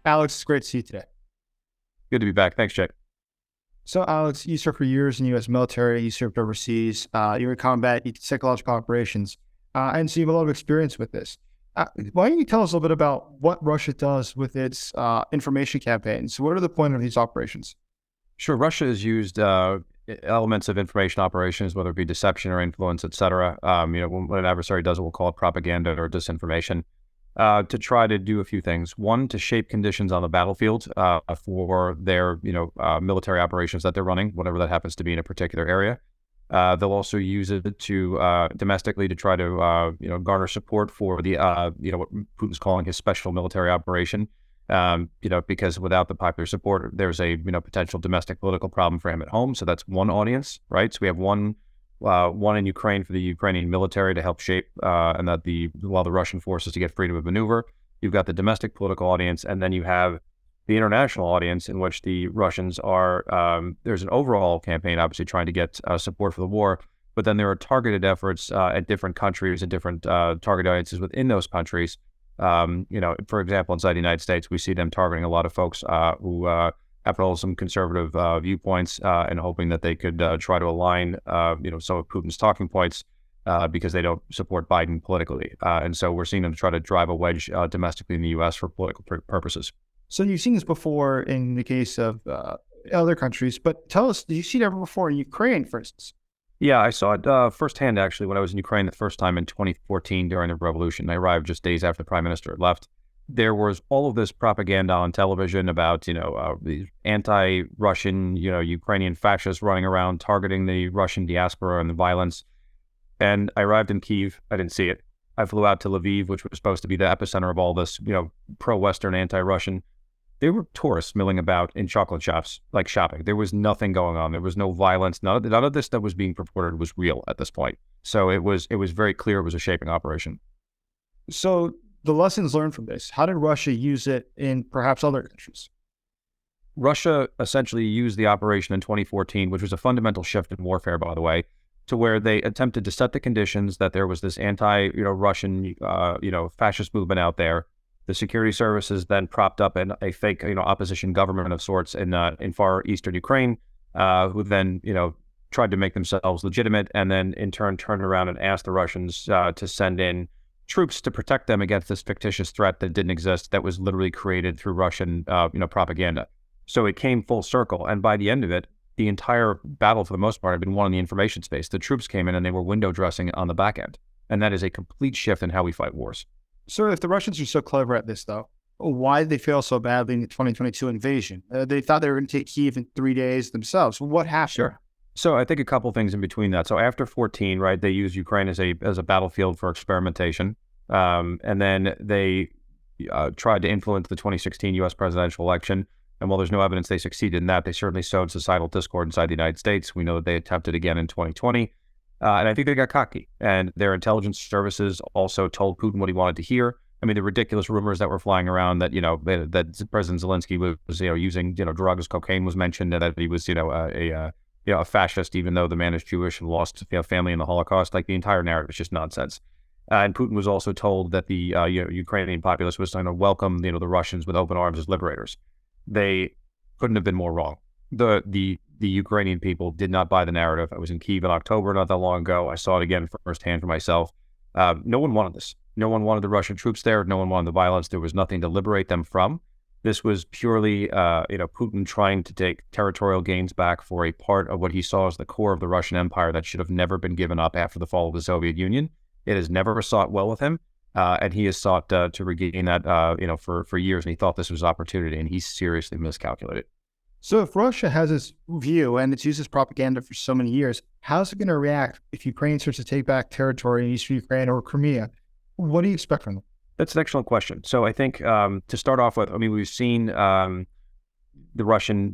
Alex, it's great to see you today. Good to be back. Thanks, Jake. So, Alex, you served for years in the U.S. military. You served overseas. You were in combat, you did psychological operations, and so you have a lot of experience with this. Why don't you tell us a little bit about what Russia does with its information campaigns? What are the point of these operations? Sure. Russia has used elements of information operations, whether it be deception or influence, et cetera. When an adversary does it, we'll call it propaganda or disinformation, to try to do a few things. One, to shape conditions on the battlefield for their military operations that they're running, whatever that happens to be in a particular area. They'll also use it to domestically to try to garner support for the what Putin's calling his special military operation. Because without the popular support, there's a potential domestic political problem for him at home. So that's one audience, right? So we have one in Ukraine for the Ukrainian military to help shape, and that while the Russian forces to get freedom of maneuver. You've got the domestic political audience, and then you have the international audience in which the Russians are, there's an overall campaign, obviously trying to get support for the war, but then there are targeted efforts at different countries and different target audiences within those countries. For example, inside the United States, we see them targeting a lot of folks who have some conservative viewpoints and hoping that they could try to align, some of Putin's talking points because they don't support Biden politically. And so we're seeing them try to drive a wedge domestically in the U.S. for political purposes. So you've seen this before in the case of other countries, but tell us, did you see it ever before in Ukraine, for instance? Yeah, I saw it firsthand, actually, when I was in Ukraine the first time in 2014 during the revolution. I arrived just days after the prime minister had left. There was all of this propaganda on television about, the anti-Russian, Ukrainian fascists running around targeting the Russian diaspora and the violence. And I arrived in Kyiv. I didn't see it. I flew out to Lviv, which was supposed to be the epicenter of all this, pro-Western, anti-Russian. There were tourists milling about in chocolate shops, like shopping. There was nothing going on. There was no violence. None of this that was being purported was real at this point. So it was very clear it was a shaping operation. So the lessons learned from this, how did Russia use it in perhaps other countries? Russia essentially used the operation in 2014, which was a fundamental shift in warfare, by the way, to where they attempted to set the conditions that there was this anti-Russian, fascist movement out there. The security services then propped up a fake, opposition government of sorts in far eastern Ukraine, who then, tried to make themselves legitimate, and then in turn turned around and asked the Russians to send in troops to protect them against this fictitious threat that didn't exist, that was literally created through Russian, propaganda. So it came full circle, and by the end of it, the entire battle, for the most part, had been won in the information space. The troops came in and they were window dressing on the back end, and that is a complete shift in how we fight wars. So if the Russians are so clever at this, though, why did they fail so badly in the 2022 invasion? They thought they were going to take Kyiv in 3 days themselves. What happened? Sure. So I think a couple things in between that. So after 14, right, they used Ukraine as a battlefield for experimentation. And then they tried to influence the 2016 U.S. presidential election. And while there's no evidence they succeeded in that, they certainly sowed societal discord inside the United States. We know that they attempted again in 2020. And I think they got cocky, and their intelligence services also told Putin what he wanted to hear. I mean, the ridiculous rumors that were flying around that, that President Zelensky was, using, drugs, cocaine was mentioned, and that he was, a fascist, even though the man is Jewish and lost family in the Holocaust. Like, the entire narrative is just nonsense. And Putin was also told that the Ukrainian populace was going to welcome, the Russians with open arms as liberators. They couldn't have been more wrong. The Ukrainian people did not buy the narrative. I was in Kyiv in October not that long ago. I saw it again firsthand for myself. No one wanted this. No one wanted the Russian troops there. No one wanted the violence. There was nothing to liberate them from. This was purely, Putin trying to take territorial gains back for a part of what he saw as the core of the Russian Empire that should have never been given up after the fall of the Soviet Union. It has never sought well with him, and he has sought to regain that, for years. And he thought this was opportunity, and he seriously miscalculated. So if Russia has this view and it's used as propaganda for so many years, how's it going to react if Ukraine starts to take back territory in eastern Ukraine or Crimea? What do you expect from them? That's an excellent question. So I think to start off with, we've seen the Russian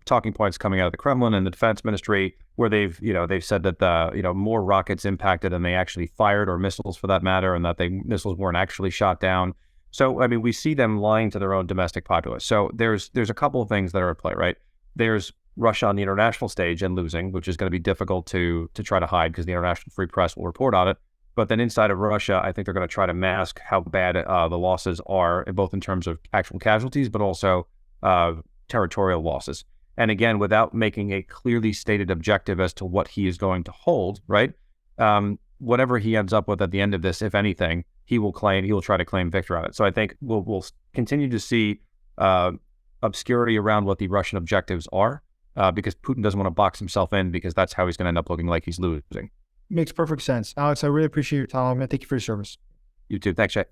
talking points coming out of the Kremlin and the defense ministry, where they've said that more rockets impacted than they actually fired, or missiles for that matter, and that missiles weren't actually shot down. So, we see them lying to their own domestic populace. So there's a couple of things that are at play, right? There's Russia on the international stage and losing, which is going to be difficult to try to hide because the international free press will report on it. But then inside of Russia, I think they're going to try to mask how bad the losses are, both in terms of actual casualties, but also territorial losses. And again, without making a clearly stated objective as to what he is going to hold, right? Whatever he ends up with at the end of this, if anything, he will try to claim victory on it. So I think we'll continue to see obscurity around what the Russian objectives are, because Putin doesn't want to box himself in, because that's how he's going to end up looking like he's losing. Makes perfect sense. Alex, I really appreciate your time, and thank you for your service. You too. Thanks, Jay.